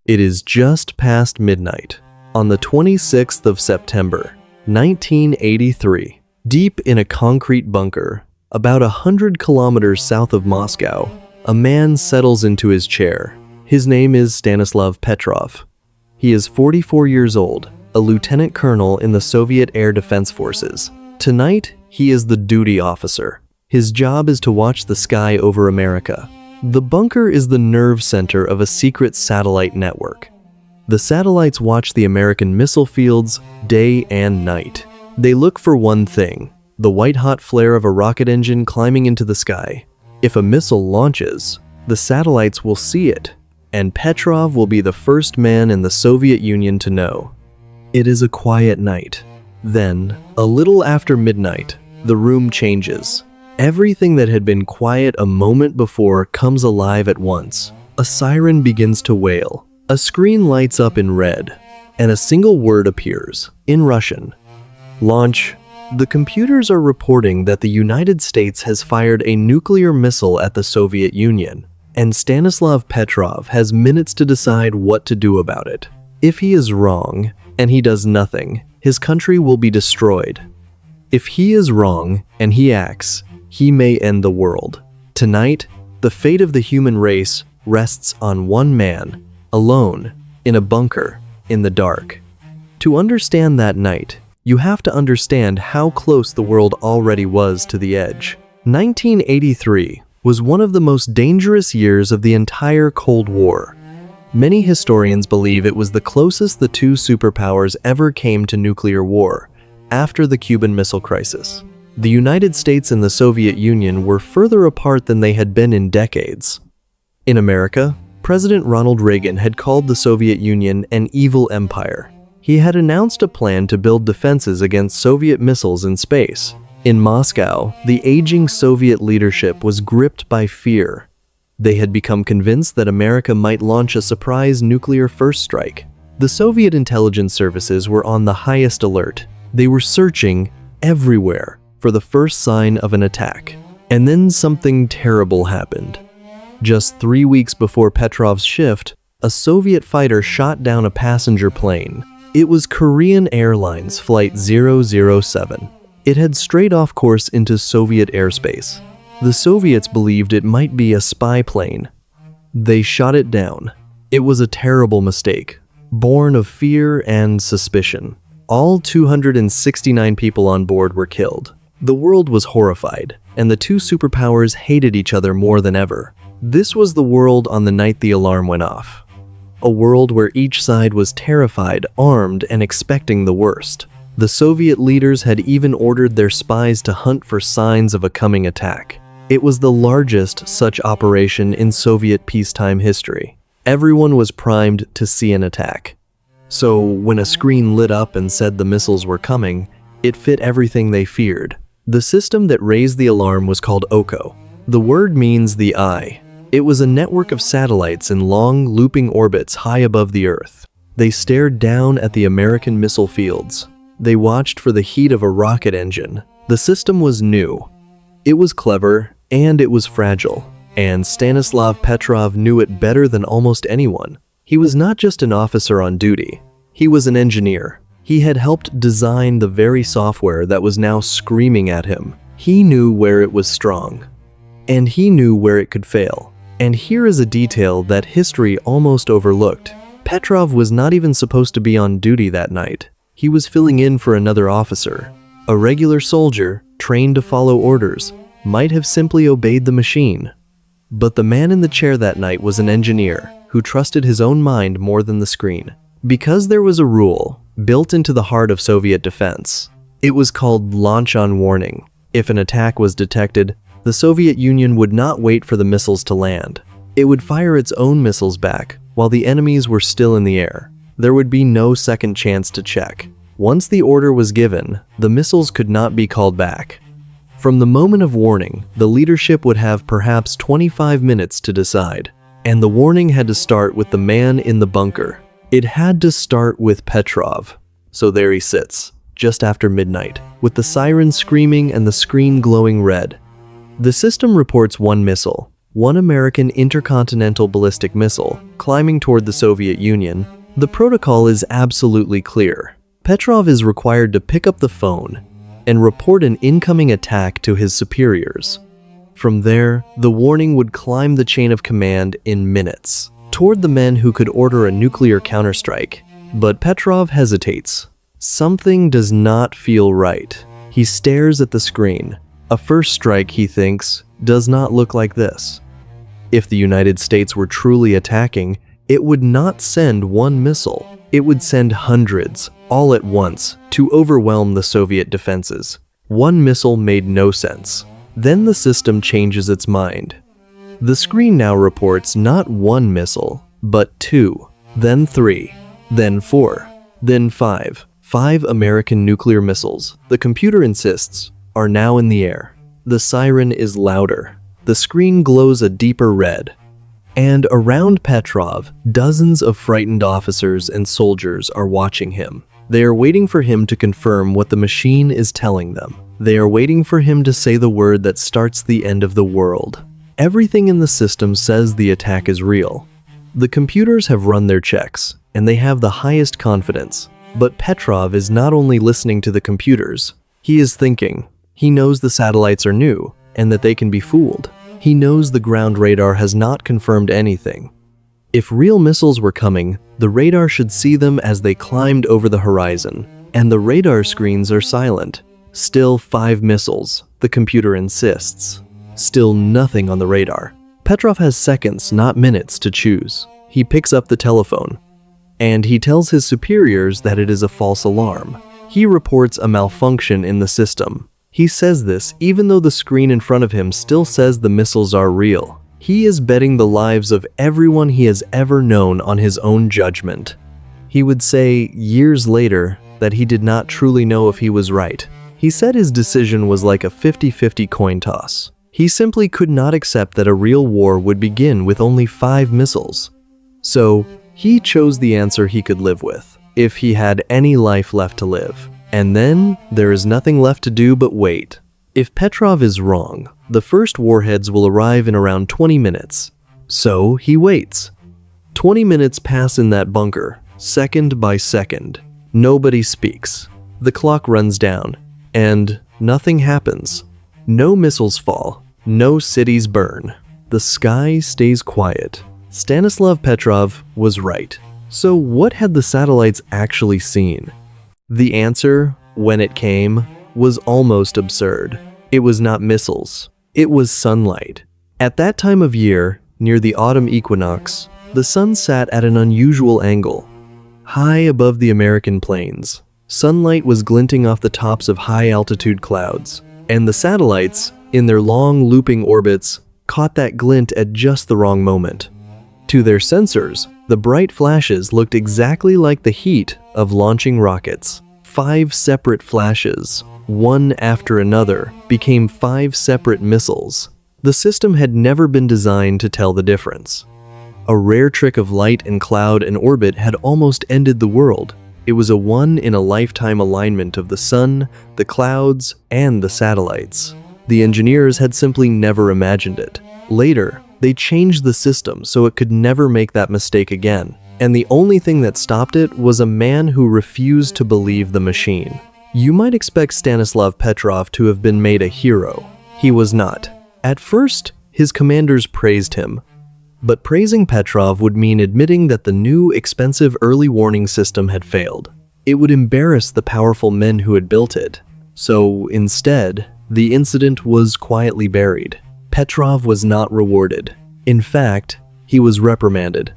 It is just past midnight on the 26th of September, 1983. Deep in a concrete bunker, about 100 kilometers south of Moscow, a man settles into his chair. His name is Stanislav Petrov. He is 44 years old, a lieutenant colonel in the Soviet Air Defense Forces. Tonight, he is the duty officer. His job is to watch the sky over America. The bunker is the nerve center of a secret satellite network. The satellites watch the American missile fields day and night. They look for one thing: the white-hot flare of a rocket engine climbing into the sky. If a missile launches, the satellites will see it, and Petrov will be the first man in the Soviet Union to know. It is a quiet night. Then, a little after midnight, the room changes. Everything that had been quiet a moment before comes alive at once. A siren begins to wail. A screen lights up in red, and a single word appears, in Russian. Launch. The computers are reporting that the United States has fired a nuclear missile at the Soviet Union, and Stanislav Petrov has minutes to decide what to do about it. If he is wrong, and he does nothing, his country will be destroyed. If he is wrong, and he acts, he may end the world. Tonight, the fate of the human race rests on one man, alone, in a bunker, in the dark. To understand that night, you have to understand how close the world already was to the edge. 1983 was one of the most dangerous years of the entire Cold War. Many historians believe it was the closest the two superpowers ever came to nuclear war, after the Cuban Missile Crisis. The United States and the Soviet Union were further apart than they had been in decades. In America, President Ronald Reagan had called the Soviet Union an evil empire. He had announced a plan to build defenses against Soviet missiles in space. In Moscow, the aging Soviet leadership was gripped by fear. They had become convinced that America might launch a surprise nuclear first strike. The Soviet intelligence services were on the highest alert. They were searching everywhere for the first sign of an attack. And then something terrible happened. Just 3 weeks before Petrov's shift, a Soviet fighter shot down a passenger plane. It was Korean Airlines Flight 007. It had strayed off course into Soviet airspace. The Soviets believed it might be a spy plane. They shot it down. It was a terrible mistake, born of fear and suspicion. All 269 people on board were killed. The world was horrified, and the two superpowers hated each other more than ever. This was the world on the night the alarm went off. A world where each side was terrified, armed, and expecting the worst. The Soviet leaders had even ordered their spies to hunt for signs of a coming attack. It was the largest such operation in Soviet peacetime history. Everyone was primed to see an attack. So when a screen lit up and said the missiles were coming, it fit everything they feared. The system that raised the alarm was called OKO. The word means the eye. It was a network of satellites in long, looping orbits high above the Earth. They stared down at the American missile fields. They watched for the heat of a rocket engine. The system was new. It was clever, and it was fragile. And Stanislav Petrov knew it better than almost anyone. He was not just an officer on duty. He was an engineer. He had helped design the very software that was now screaming at him. He knew where it was strong, and he knew where it could fail. And here is a detail that history almost overlooked. Petrov was not even supposed to be on duty that night. He was filling in for another officer. A regular soldier, trained to follow orders, might have simply obeyed the machine. But the man in the chair that night was an engineer who trusted his own mind more than the screen. Because there was a rule built into the heart of Soviet defense. It was called launch on warning. If an attack was detected, the Soviet Union would not wait for the missiles to land. It would fire its own missiles back while the enemies were still in the air. There would be no second chance to check. Once the order was given, the missiles could not be called back. From the moment of warning, the leadership would have perhaps 25 minutes to decide. And the warning had to start with the man in the bunker. It had to start with Petrov. So there he sits, just after midnight, with the siren screaming and the screen glowing red. The system reports one missile. one American intercontinental ballistic missile climbing toward the Soviet Union, the protocol is absolutely clear. Petrov is required to pick up the phone and report an incoming attack to his superiors. From there, the warning would climb the chain of command in minutes toward the men who could order a nuclear counterstrike. But Petrov hesitates. Something does not feel right. He stares at the screen. A first strike, he thinks, does not look like this. If the United States were truly attacking, it would not send one missile. It would send hundreds, all at once, to overwhelm the Soviet defenses. One missile made no sense. Then the system changes its mind. The screen now reports not one missile, but 2, then 3, then 4, then 5. 5 American nuclear missiles, the computer insists, are now in the air. The siren is louder. The screen glows a deeper red. And around Petrov, dozens of frightened officers and soldiers are watching him. They are waiting for him to confirm what the machine is telling them. They are waiting for him to say the word that starts the end of the world. Everything in the system says the attack is real. The computers have run their checks, and they have the highest confidence. But Petrov is not only listening to the computers, he is thinking. He knows the satellites are new, and that they can be fooled. He knows the ground radar has not confirmed anything. If real missiles were coming, the radar should see them as they climbed over the horizon, and the radar screens are silent. Still 5 missiles, the computer insists. Still nothing on the radar. Petrov has seconds, not minutes, to choose. He picks up the telephone, and he tells his superiors that it is a false alarm. He reports a malfunction in the system. He says this even though the screen in front of him still says the missiles are real. He is betting the lives of everyone he has ever known on his own judgment. He would say years later that he did not truly know if he was right. He said his decision was like a 50-50 coin toss. He simply could not accept that a real war would begin with only 5 missiles. So, he chose the answer he could live with, if he had any life left to live. And then, there is nothing left to do but wait. If Petrov is wrong, the first warheads will arrive in around 20 minutes. So, he waits. 20 minutes pass in that bunker, second by second. Nobody speaks. The clock runs down. And nothing happens. No missiles fall. No cities burn. The sky stays quiet. Stanislav Petrov was right. So what had the satellites actually seen? The answer, when it came, was almost absurd. It was not missiles. It was sunlight. At that time of year, near the autumn equinox, the sun sat at an unusual angle, high above the American plains. Sunlight was glinting off the tops of high-altitude clouds, and the satellites, in their long looping orbits, caught that glint at just the wrong moment. To their sensors, the bright flashes looked exactly like the heat of launching rockets. 5 separate flashes, one after another, became 5 separate missiles. The system had never been designed to tell the difference. A rare trick of light and cloud and orbit had almost ended the world. It was a one-in-a-lifetime alignment of the sun, the clouds, and the satellites. The engineers had simply never imagined it. Later, they changed the system so it could never make that mistake again. And the only thing that stopped it was a man who refused to believe the machine. You might expect Stanislav Petrov to have been made a hero. He was not. At first, his commanders praised him. But praising Petrov would mean admitting that the new, expensive early warning system had failed. It would embarrass the powerful men who had built it. So, instead, the incident was quietly buried. Petrov was not rewarded. In fact, he was reprimanded.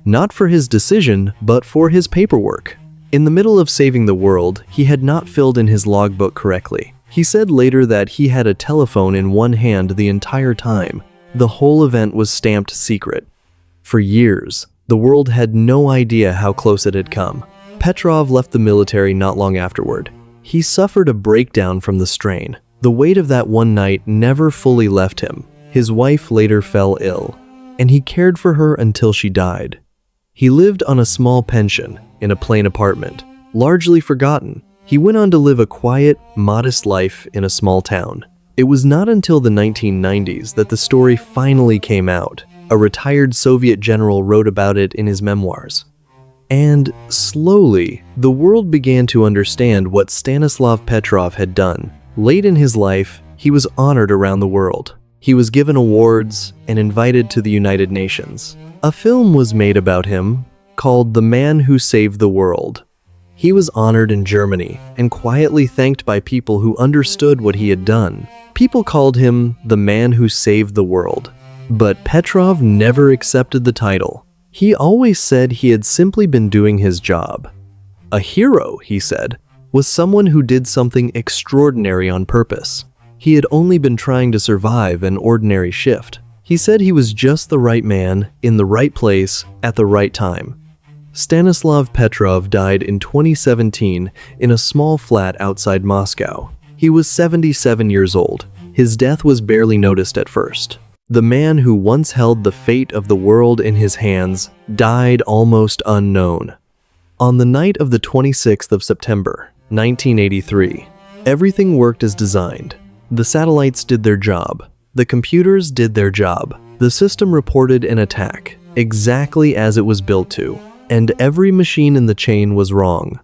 Not for his decision, but for his paperwork. In the middle of saving the world, he had not filled in his logbook correctly. He said later that he had a telephone in one hand the entire time. The whole event was stamped secret. For years, the world had no idea how close it had come. Petrov left the military not long afterward. He suffered a breakdown from the strain. The weight of that one night never fully left him. His wife later fell ill, and he cared for her until she died. He lived on a small pension in a plain apartment, largely forgotten. He went on to live a quiet, modest life in a small town. It was not until the 1990s that the story finally came out. A retired Soviet general wrote about it in his memoirs. And slowly, the world began to understand what Stanislav Petrov had done. Late in his life, he was honored around the world. He was given awards and invited to the United Nations. A film was made about him called The Man Who Saved the World. He was honored in Germany and quietly thanked by people who understood what he had done. People called him the man who saved the world. But Petrov never accepted the title. He always said he had simply been doing his job. A hero, he said, was someone who did something extraordinary on purpose. He had only been trying to survive an ordinary shift. He said he was just the right man in the right place at the right time. Stanislav Petrov died in 2017 in a small flat outside Moscow. He was 77 years old. His death was barely noticed at first. The man who once held the fate of the world in his hands died almost unknown. On the night of the 26th of September, 1983, everything worked as designed. The satellites did their job. The computers did their job. The system reported an attack, exactly as it was built to, and every machine in the chain was wrong.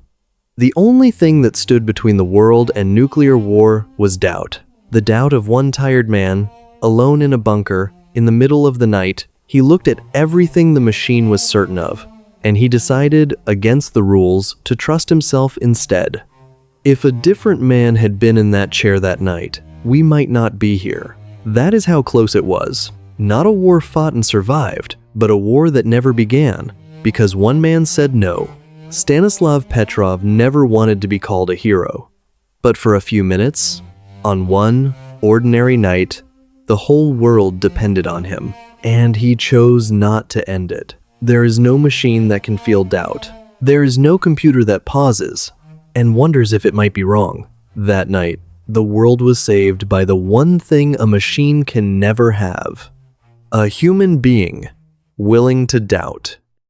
The only thing that stood between the world and nuclear war was doubt. The doubt of one tired man, alone in a bunker, in the middle of the night. He looked at everything the machine was certain of, and he decided, against the rules, to trust himself instead. If a different man had been in that chair that night, we might not be here. That is how close it was. Not a war fought and survived, but a war that never began, because one man said no. Stanislav Petrov never wanted to be called a hero. But for a few minutes, on one ordinary night, the whole world depended on him, and he chose not to end it. There is no machine that can feel doubt. There is no computer that pauses and wonders if it might be wrong. That night, the world was saved by the one thing a machine can never have: a human being willing to doubt.